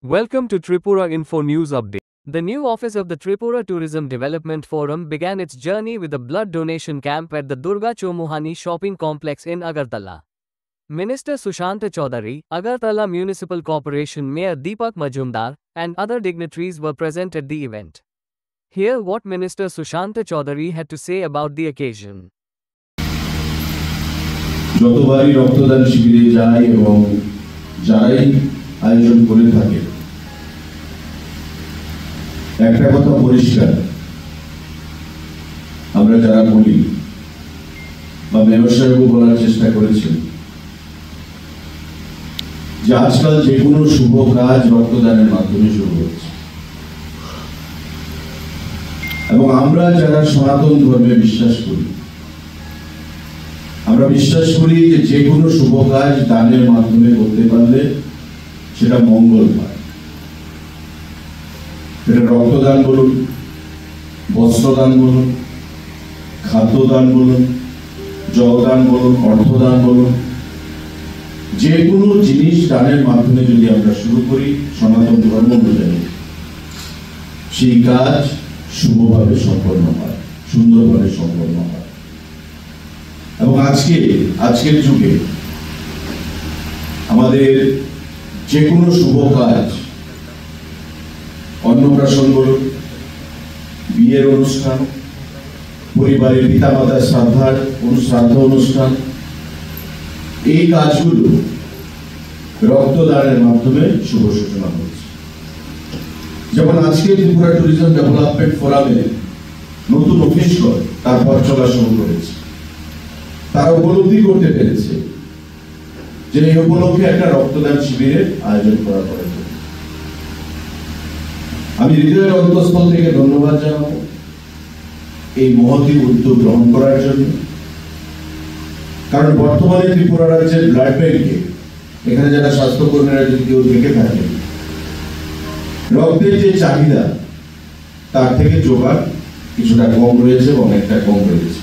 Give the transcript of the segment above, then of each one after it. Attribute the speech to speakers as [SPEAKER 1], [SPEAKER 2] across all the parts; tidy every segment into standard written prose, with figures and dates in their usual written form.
[SPEAKER 1] Welcome to Tripura Info News Update. The new office of the Tripura Tourism Development Forum began its journey with a blood donation camp at the Durga Chomuhani shopping complex in Agartala. Minister Sushant Chaudhary, Agartala Municipal Corporation Mayor Deepak Majumdar, and other dignitaries were present at the event. Hear what Minister Sushant Chaudhary had to say about the occasion.
[SPEAKER 2] যতবারই রক্তদান শিবিরে যাই এবং যারাই আয়োজন করে থাকে একটা কথা পরিষ্কার, আমরা যারা বলি বা মেয়র সাহেবও বলার চেষ্টা করেছেন যে আজকাল যে কোনো শুভ কাজ রক্তদানের মাধ্যমে শুরু হচ্ছে, এবং আমরা যারা সনাতন ধর্মে বিশ্বাস করি আমরা বিশ্বাস করি যে যে কোনো শুভ কাজ দানের মাধ্যমে করতে পারলে সেটা মঙ্গল হয়। এটা রক্তদান বলুন, বস্ত্রদান বলুন, খাদ্যদান বলুন, জলদান বলুন, অর্থদান বলুন, যে কোনো জিনিস দানের মাধ্যমে যদি আমরা শুরু করি সনাতন ধর্ম অনুযায়ী সেই কাজ শুভভাবে সম্পন্ন হয়, সুন্দরভাবে সম্পন্ন হয়। এবং আজকের যুগে আমাদের যে কোনো শুভ কাজ, অন্নপ্রাশন বলুন, বিয়ের অনুষ্ঠান, পরিবারের পিতামাতার শ্রাদ্ধ অনুষ্ঠান, এই কাজগুলো রক্তদানের মাধ্যমে শুভ সূচনা হচ্ছে। যেমন আজকে ত্রিপুরা ট্যুরিজম ডেভেলপমেন্ট ফোরামে নতুন অফিস করে তারপর চলা শুরু করেছে, তারা উপলব্ধি করতে পেরেছে যে এই উপলক্ষে একটা রক্তদান শিবিরের আয়োজন করা হয়েছে। আমি হৃদয়ের অন্তঃস্থল থেকে ধন্যবাদ জানাবো এই মহতী উদ্যোগ গ্রহণ করার জন্য, কারণ বর্তমানে ত্রিপুরা রাজ্যের ব্লাড ব্যাংকে এখানে যারা স্বাস্থ্যকর্মীরা যদি কেউ থেকে থাকে, রক্তের যে চাহিদা তার থেকে জোগাড় কিছুটা কম রয়েছে এবং অনেকটা কম রয়েছে।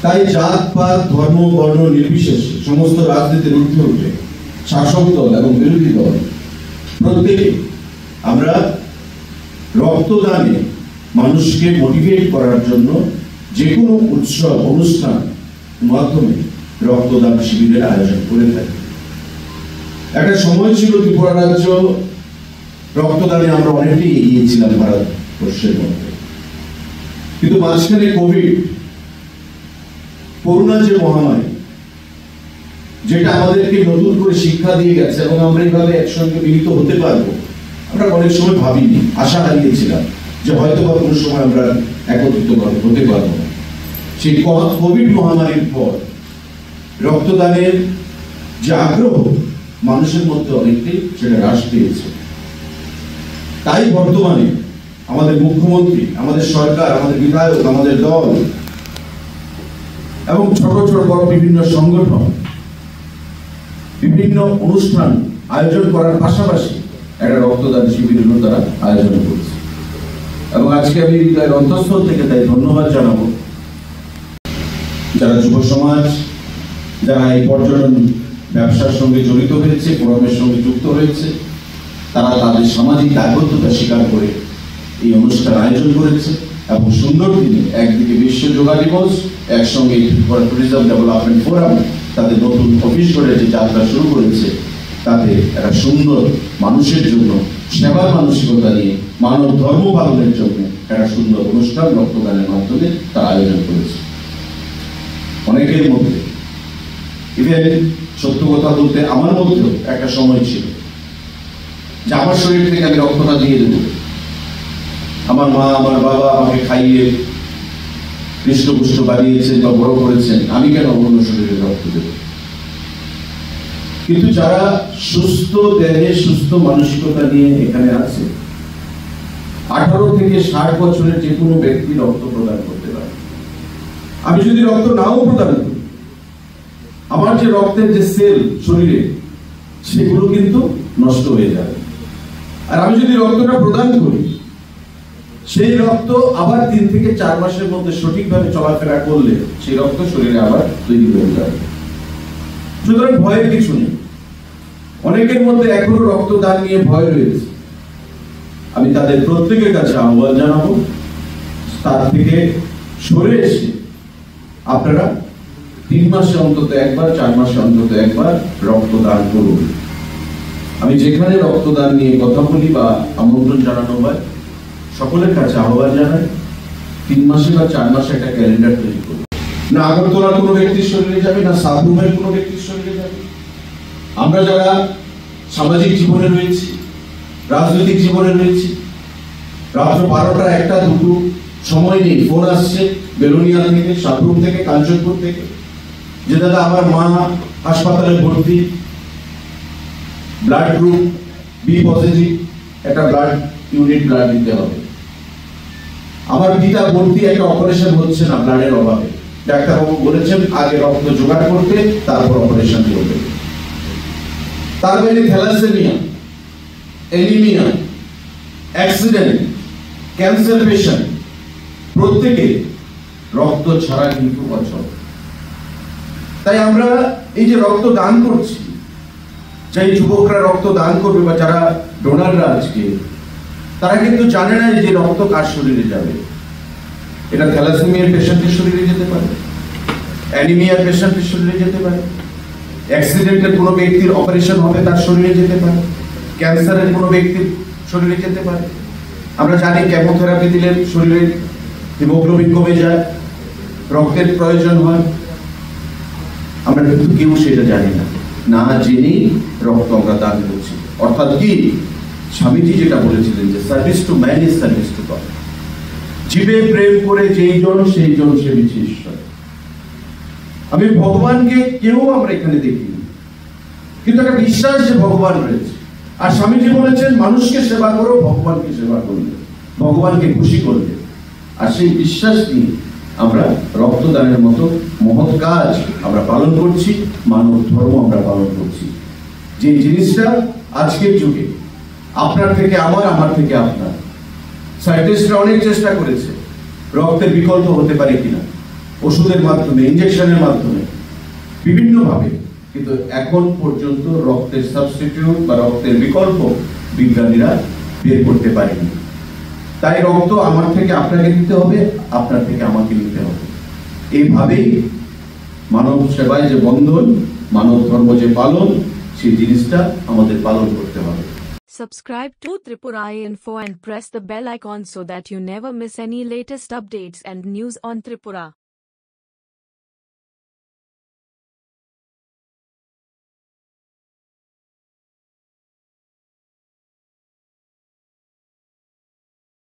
[SPEAKER 2] তাই জাত পাত ধর্ম বর্ণ নির্বিশেষে সমস্ত রাজনীতির ঊর্ধ্বে উঠে শাসক দল এবং বিরোধী দল প্রত্যেকে আমরা রক্তদানে মানুষকে মোটিভেট করার জন্য যে কোনো উৎসব অনুষ্ঠান মাধ্যমে রক্তদান শিবিরের আয়োজন করে থাকি। একটা সময় ছিল ত্রিপুরা রাজ্য রক্তদানে আমরা অনেকটাই এগিয়েছিলাম ভারতবর্ষের মধ্যে, কিন্তু মাঝখানে করোনা যে মহামারী, যেটা আমাদেরকে নতুন করে শিক্ষা দিয়ে গেছে এবং আমরা এইভাবে একসঙ্গে মিলিত হতে পারবো, আমরা অনেক সময় ভাবিনি, আশা হারিয়েছিলাম যে হয়তো বা কোনো সময় আমরা একত্রিত হতে পারবো না। সেই কোভিড মহামারীর পর রক্তদানের যে আগ্রহ মানুষের মধ্যে অনেকটাই সেটা হ্রাস পেয়েছে। তাই বর্তমানে আমাদের মুখ্যমন্ত্রী, আমাদের সরকার, আমাদের বিধায়ক, আমাদের দল এবং ছোট ছোট বড় বিভিন্ন সংগঠন বিভিন্ন অনুষ্ঠান আয়োজন করার পাশাপাশি একটা রক্তদান শিবিরের তারা আয়োজন করছে। এবং আজকে আমি হৃদয়ের অন্তঃস্থল থেকে তাই ধন্যবাদ জানাবো যারা যুব সমাজ, যারা এই পর্যটন ব্যবসার সঙ্গে জড়িত হয়েছে, ফোরামের সঙ্গে যুক্ত হয়েছে, তারা তাদের সামাজিক দায়বদ্ধতা স্বীকার করে এই অনুষ্ঠান আয়োজন করেছে। এবং সুন্দর দিনে একদিকে বিশ্ব যোগা দিবস, একসঙ্গে ট্যুরিজম ডেভেলপমেন্ট ফোরাম তাদের নতুন অফিস করে যে যাত্রা শুরু করেছে, তাতে একটা সুন্দর মানুষের জন্য সেবার মানসিকতা নিয়ে মানব ধর্ম পালনের জন্য একটা সুন্দর অনুষ্ঠান রক্তদানের মাধ্যমে তারা আয়োজন করেছে। অনেকের মধ্যে ইভেন সত্য কথা বলতে আমার মধ্যেও একটা সময় ছিল যে আমার শরীর থেকে আমি রক্তটা দিয়ে দেবো, আমার মা আমার বাবা আমাকে খাইয়ে হৃষ্টপুষ্ট বানিয়েছেন বা বড় করেছেন, আমি কেন অন্য শরীরে রক্ত দেব? কিন্তু যারা সুস্থ দেহে সুস্থ মানসিকতা নিয়ে এখানে আছে, 18 থেকে 60 বছরের যে কোনো ব্যক্তি রক্ত প্রদান করতে পারে। আমি যদি রক্ত নাও প্রদান করি, আমার যে রক্তের যে সেল শরীরে সেগুলো কিন্তু নষ্ট হয়ে যাবে। আর আমি যদি রক্তটা প্রদান করি, সেই রক্ত আবার 3 থেকে 4 মাসের মধ্যে সঠিকভাবে চলাফেরা করলে সেই রক্ত শরীরে আবার তৈরি হয়ে যাবে। সুতরাং ভয়ের কিছু নেই। অনেকের মধ্যে এখনো রক্তদান নিয়ে ভয় রয়েছে। আমি তাদের প্রত্যেকের কাছে আহ্বান জানাবো, তার থেকে সরে এসে আপনারা 3 মাসে অন্তত একবার, 4 মাসে অন্তত একবার রক্তদান করুন। আমি যেখানে রক্তদান নিয়ে কথা বলি বা আমন্ত্রণ জানানো হয়, সকলের কাছে আহ্বান জানাই 3 মাসে বা 4 মাসে একটা ক্যালেন্ডার তৈরি করুন। না আগরতলার কোনো ব্যক্তির শরীরে যাবে, না সাবরুমের কোনো ব্যক্তির শরীরে যাবে। আমরা যারা সামাজিক জীবনে রয়েছি, রাজনৈতিক জীবনে রয়েছি, রাত্র 12টা 1টা 2টো সময় নেই, ফোন আসছে বেলোনিয়া থেকে, সাবরুম থেকে, কাঞ্চনপুর থেকে, যে দাদা আমার মা হাসপাতালে ভর্তি, ব্লাড গ্রুপ বি পজিটিভ, একটা ব্লাড ইউনিট ব্লাড দিতে হবে। আমার পিতা ভর্তি, একটা অপারেশন হচ্ছে না ব্লাডের অভাবে, ডাক্তারবাবু বলেছেন আগে রক্ত জোগাড় করতে, তারপর অপারেশন করবে। তার বাইরে thalassaemia, anaemia, accident, cancer patient, প্রত্যেকে রক্ত ছাড়া কিন্তু অচল। তাই আমরা এই যে রক্ত দান করছি, যাই যুবকরা রক্ত দান করবে বা যারা ডোনাররা আজকে, তারা কিন্তু জানে না যে রক্ত কার শরীরে যাবে। এটা থ্যালাসেমিয়ার পেশেন্টের শরীরে যেতে পারে, অ্যানিমিয়ার পেশেন্টের শরীরে যেতে পারে, অ্যাক্সিডেন্টের কোনো ব্যক্তির অপারেশন হবে তার শরীরে যেতে পারে, ক্যান্সারের কোনো ব্যক্তির শরীরে যেতে পারে। আমরা জানি কেমোথেরাপি দিলে শরীরের হিমোগ্লোবিন কমে যায়, রক্তের প্রয়োজন হয়। আমরা কিন্তু কেউ সেটা জানি না, না জেনেই রক্ত আমরা দান করছি। অর্থাৎ কি, স্বামীজি যেটা বলেছিলেন যে service to man is service to god. জীবে প্রেম করে যেই জন সেই জন সেবিছে ঈশ্বর। আমি ভগবানকে কেউ আমরা এখানে দেখিনি, কিন্তু একটা বিশ্বাস যে ভগবান রয়েছে। আর স্বামীজি বলেছেন মানুষকে সেবা করো, ভগবানকে সেবা করবে, ভগবানকে খুশি করবে। আর সেই বিশ্বাস নিয়ে আমরা রক্তদানের মতো মহৎ কাজ আমরা পালন করছি, মানব ধর্ম আমরা পালন করছি। যে জিনিসটা আজকের যুগে আপনার থেকে আমার, আমার থেকে আপনার, সায়েন্টিস্টরা অনেক চেষ্টা করেছে রক্তের বিকল্প হতে পারে কিনা, ওষুধের মাধ্যমে, ইনজেকশনের মাধ্যমে, বিভিন্নভাবে, কিন্তু এখন পর্যন্ত রক্তের সাবস্টিটিউট বা রক্তের বিকল্প বিজ্ঞানীরা বের করতে পারেনি। তাই রক্ত আমার থেকে আপনাকে দিতে হবে, আপনার থেকে আমাকে নিতে হবে। এইভাবেই মানব সেবায় যে বন্ধন, মানব ধর্ম যে পালন, সেই জিনিসটা আমাদের পালন করতে হবে।
[SPEAKER 3] Subscribe to Tripura Info and press the bell icon so that you never miss any latest updates and news on Tripura.